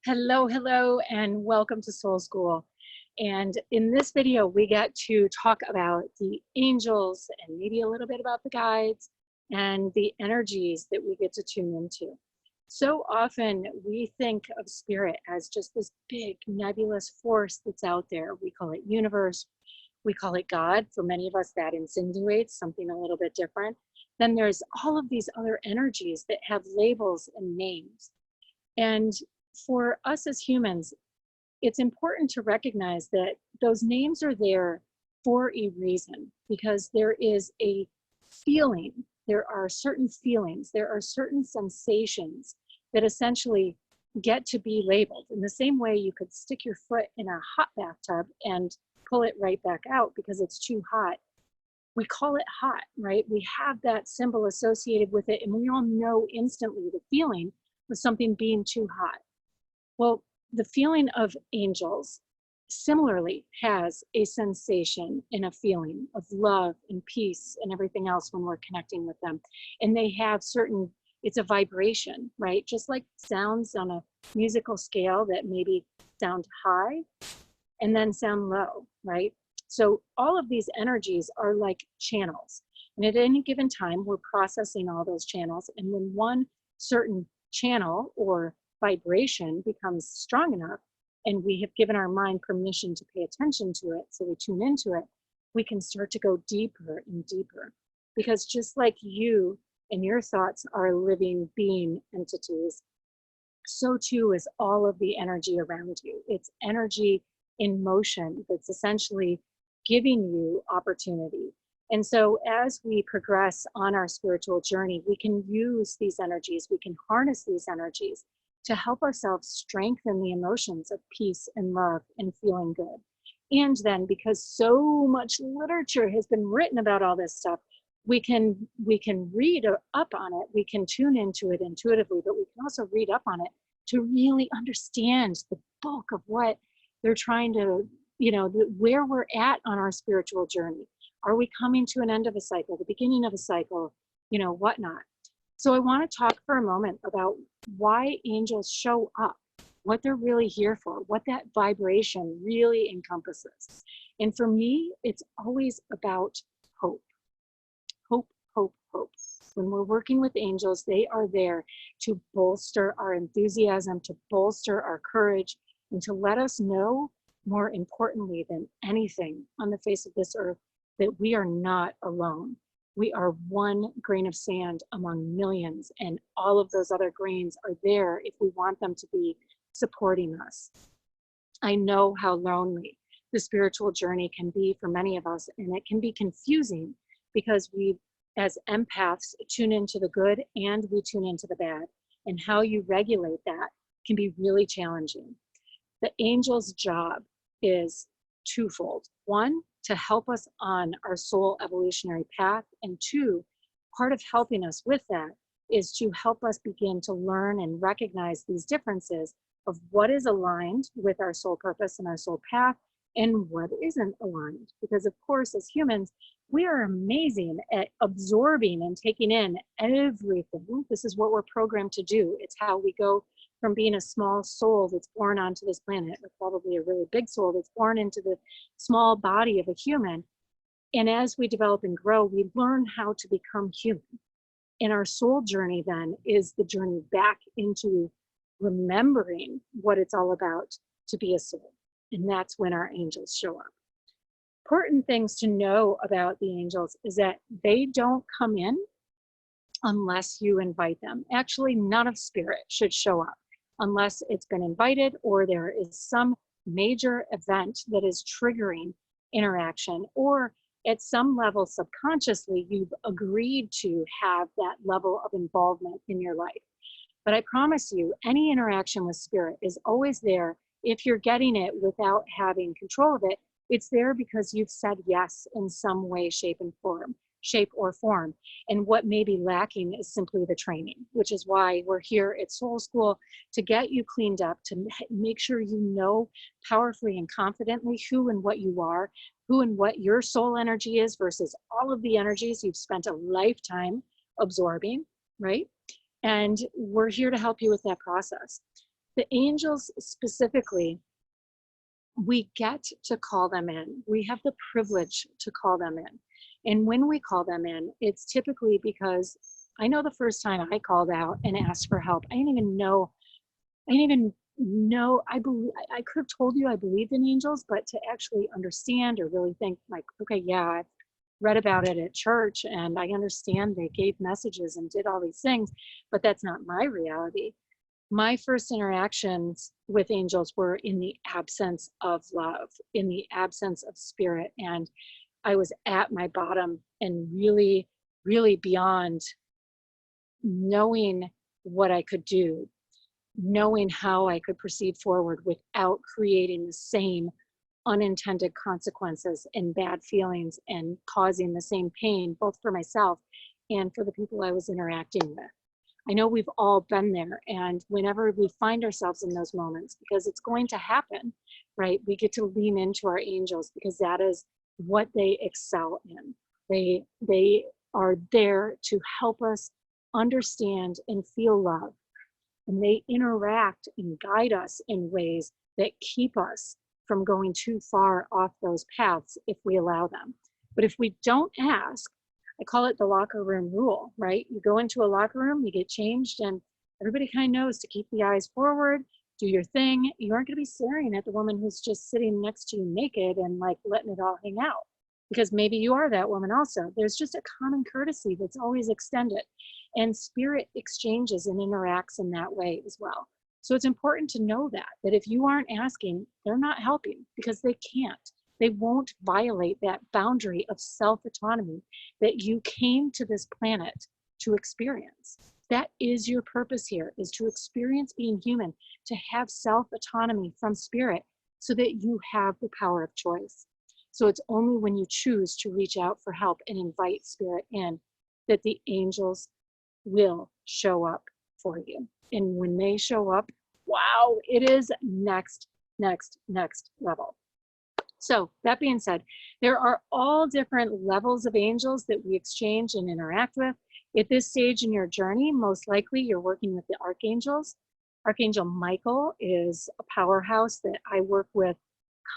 Hello, hello, and welcome to Soul School. And in this video, we get to talk about the angels and maybe a little bit about the guides and the energies that we get to tune into. So often we think of spirit as just this big nebulous force that's out there. We call it universe, we call it God. For many of us, that insinuates something a little bit different. Then there's all of these other energies that have labels and names. And for us as humans, it's important to recognize that those names are there for a reason, because there is a feeling, there are certain feelings, there are certain sensations that essentially get to be labeled. In the same way you could stick your foot in a hot bathtub and pull it right back out because it's too hot. We call it hot, right? We have that symbol associated with it, and we all know instantly the feeling of something being too hot. Well, the feeling of angels similarly has a sensation and a feeling of love and peace and everything else when we're connecting with them. And they have certain, it's a vibration, right? Just like sounds on a musical scale that maybe sound high and then sound low, right? So all of these energies are like channels. And at any given time, we're processing all those channels. And when one certain channel or vibration becomes strong enough, and we have given our mind permission to pay attention to it, so we tune into it, we can start to go deeper and deeper. Because just like you and your thoughts are living being entities, so too is all of the energy around you. It's energy in motion that's essentially giving you opportunity. And so as we progress on our spiritual journey, we can use these energies, we can harness these energies to help ourselves strengthen the emotions of peace and love and feeling good. And then, because so much literature has been written about all this stuff, we can read up on it, we can tune into it intuitively, but we can also read up on it to really understand the bulk of what they're trying to, where we're at on our spiritual journey. Are we coming to an end of a cycle, the beginning of a cycle, whatnot? So I want to talk for a moment about why angels show up, what they're really here for, what that vibration really encompasses. And for me, it's always about hope. Hope, hope, hope. When we're working with angels, they are there to bolster our enthusiasm, to bolster our courage, and to let us know, more importantly than anything on the face of this earth, that we are not alone. We are one grain of sand among millions, and all of those other grains are there if we want them to be supporting us. I know how lonely the spiritual journey can be for many of us, and it can be confusing because we, as empaths, tune into the good and we tune into the bad, and how you regulate that can be really challenging. The angel's job is twofold. One, to help us on our soul evolutionary path, and two, part of helping us with that is to help us begin to learn and recognize these differences of what is aligned with our soul purpose and our soul path and what isn't aligned. Because of course, as humans, we are amazing at absorbing and taking in everything. This is what we're programmed to do. It's how we go from being a small soul that's born onto this planet, or probably a really big soul that's born into the small body of a human. And as we develop and grow, we learn how to become human. And our soul journey then is the journey back into remembering what it's all about to be a soul. And that's when our angels show up. Important things to know about the angels is that they don't come in unless you invite them. Actually, none of spirit should show up unless it's been invited or there is some major event that is triggering interaction, or at some level subconsciously you've agreed to have that level of involvement in your life. But I promise you, any interaction with spirit is always there. If you're getting it without having control of it, it's there because you've said yes in some way, shape or form. And what may be lacking is simply the training, which is why we're here at Soul School, to get you cleaned up, to make sure you know powerfully and confidently who and what you are, who and what your soul energy is versus all of the energies you've spent a lifetime absorbing, right? And we're here to help you with that process. The angels specifically, we get to call them in. We have the privilege to call them in. And when we call them in, it's typically because I know the first time I called out and asked for help, I didn't even know, I could have told you I believed in angels, but to actually understand or really think like, okay, yeah, I've read about it at church and I understand they gave messages and did all these things, but that's not my reality. My first interactions with angels were in the absence of love, in the absence of spirit. And I was at my bottom and really, really beyond knowing what I could do, knowing how I could proceed forward without creating the same unintended consequences and bad feelings and causing the same pain, both for myself and for the people I was interacting with. I know we've all been there, and whenever we find ourselves in those moments, because it's going to happen, right? We get to lean into our angels because that is what they excel in. They are there to help us understand and feel love. And they interact and guide us in ways that keep us from going too far off those paths if we allow them. But if we don't ask, I call it the locker room rule, right? You go into a locker room, you get changed, and everybody kind of knows to keep the eyes forward, do your thing. You aren't going to be staring at the woman who's just sitting next to you naked and like letting it all hang out, because maybe you are that woman also. There's just a common courtesy that's always extended, and spirit exchanges and interacts in that way as well. So it's important to know that if you aren't asking, they're not helping because they can't. They won't violate that boundary of self-autonomy that you came to this planet to experience. That is your purpose here, is to experience being human, to have self-autonomy from spirit so that you have the power of choice. So it's only when you choose to reach out for help and invite spirit in that the angels will show up for you. And when they show up, wow, it is next level. So that being said, there are all different levels of angels that we exchange and interact with. At this stage in your journey, most likely you're working with the archangels. Archangel Michael is a powerhouse that I work with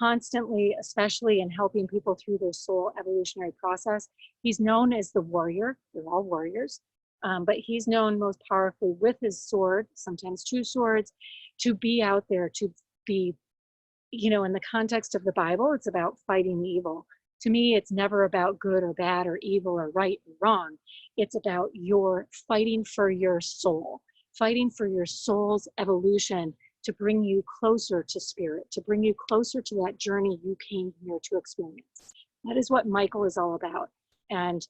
constantly, especially in helping people through their soul evolutionary process. He's known as the warrior. They're all warriors. But he's known most powerfully with his sword, sometimes two swords, to be out there, to be, you know, in the context of the Bible, it's about fighting evil. To me, it's never about good or bad or evil or right or wrong. It's about your fighting for your soul, fighting for your soul's evolution to bring you closer to spirit, to bring you closer to that journey you came here to experience. That is what Michael is all about. And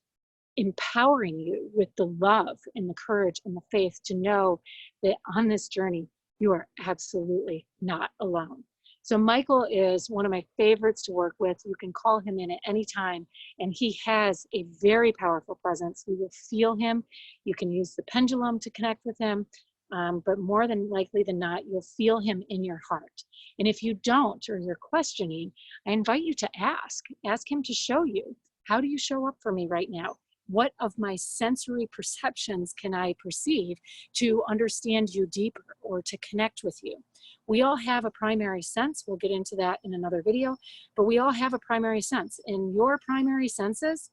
empowering you with the love and the courage and the faith to know that on this journey, you are absolutely not alone. So Michael is one of my favorites to work with. You can call him in at any time, and he has a very powerful presence. You will feel him. You can use the pendulum to connect with him, but more than likely than not, you'll feel him in your heart. And if you don't, or you're questioning, I invite you to ask him to show you. How do you show up for me right now? What of my sensory perceptions can I perceive to understand you deeper or to connect with you? We all have a primary sense. We'll get into that in another video, but we all have a primary sense. And your primary senses,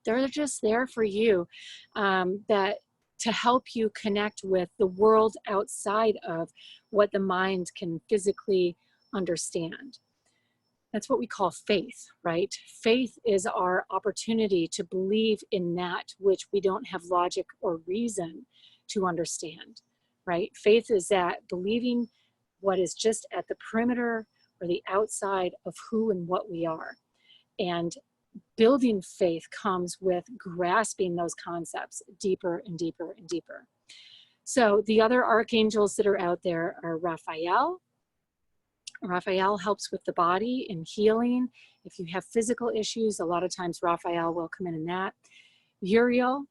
they're just there for you, that to help you connect with the world outside of what the mind can physically understand. That's what we call faith, right? Faith is our opportunity to believe in that which we don't have logic or reason to understand, right? Faith is that believing what is just at the perimeter or the outside of who and what we are. And building faith comes with grasping those concepts deeper and deeper and deeper. So the other archangels that are out there are Raphael. Raphael helps with the body and healing. If you have physical issues, a lot of times Raphael will come in that. Uriel,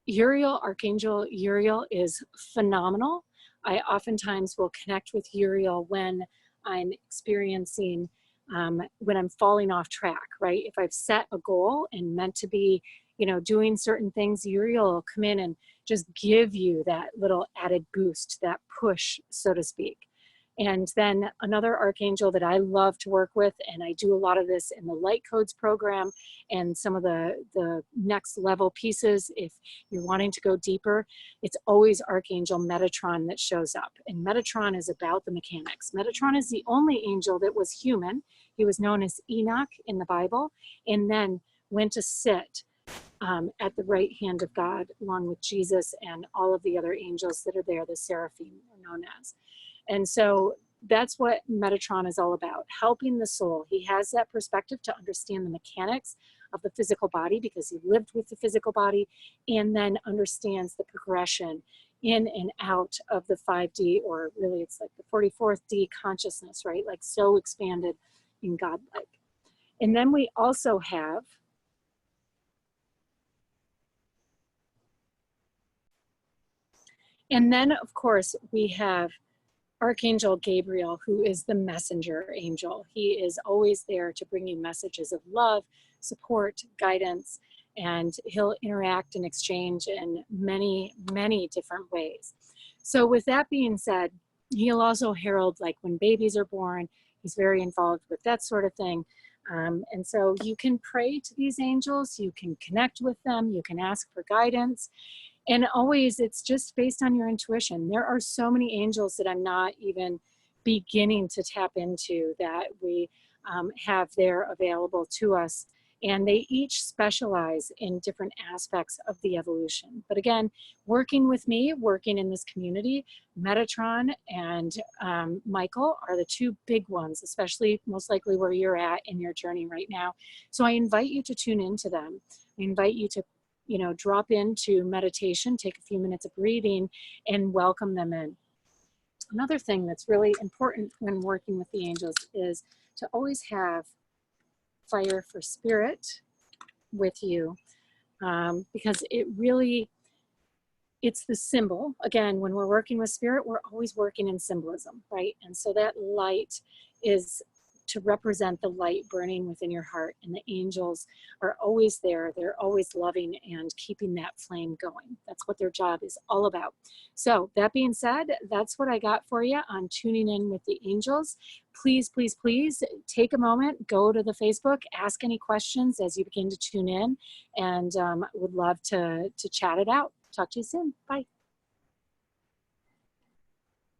Archangel Uriel is phenomenal. I oftentimes will connect with Uriel when I'm experiencing, when I'm falling off track, right? If I've set a goal and meant to be you know, doing certain things, Uriel will come in and just give you that little added boost, that push, so to speak. And then another archangel that I love to work with, and I do a lot of this in the Light Codes program and some of the next level pieces, if you're wanting to go deeper, it's always Archangel Metatron that shows up. And Metatron is about the mechanics. Metatron is the only angel that was human. He was known as Enoch in the Bible, and then went to sit at the right hand of God, along with Jesus and all of the other angels that are there, the seraphim are known as. And so that's what Metatron is all about, helping the soul. He has that perspective to understand the mechanics of the physical body because he lived with the physical body, and then understands the progression in and out of the 5D, or really it's like the 44th D consciousness, right? Like so expanded in God-like. And then we also have of course, we have Archangel Gabriel, who is the messenger angel. He is always there to bring you messages of love, support, guidance, and he'll interact and exchange in many, many different ways. So with that being said, he'll also herald, like when babies are born, he's very involved with that sort of thing. And so you can pray to these angels, you can connect with them, you can ask for guidance. And always, it's just based on your intuition. There are so many angels that I'm not even beginning to tap into that we have there available to us. And they each specialize in different aspects of the evolution. But again, working with me, working in this community, Metatron and Michael are the two big ones, especially most likely where you're at in your journey right now. So I invite you to tune into them. I invite you to, you know, drop into meditation, take a few minutes of breathing, and welcome them in. Another thing that's really important when working with the angels is to always have fire for spirit with you, because it really, it's the symbol. Again, when we're working with spirit, we're always working in symbolism, right? And so that light is to represent the light burning within your heart, and the angels are always there. They're always loving and keeping that flame going. That's what their job is all about. So that being said, that's what I got for you on tuning in with the angels. Please, please, please take a moment, go to the Facebook, ask any questions as you begin to tune in, and would love to chat it out. Talk to you soon. Bye.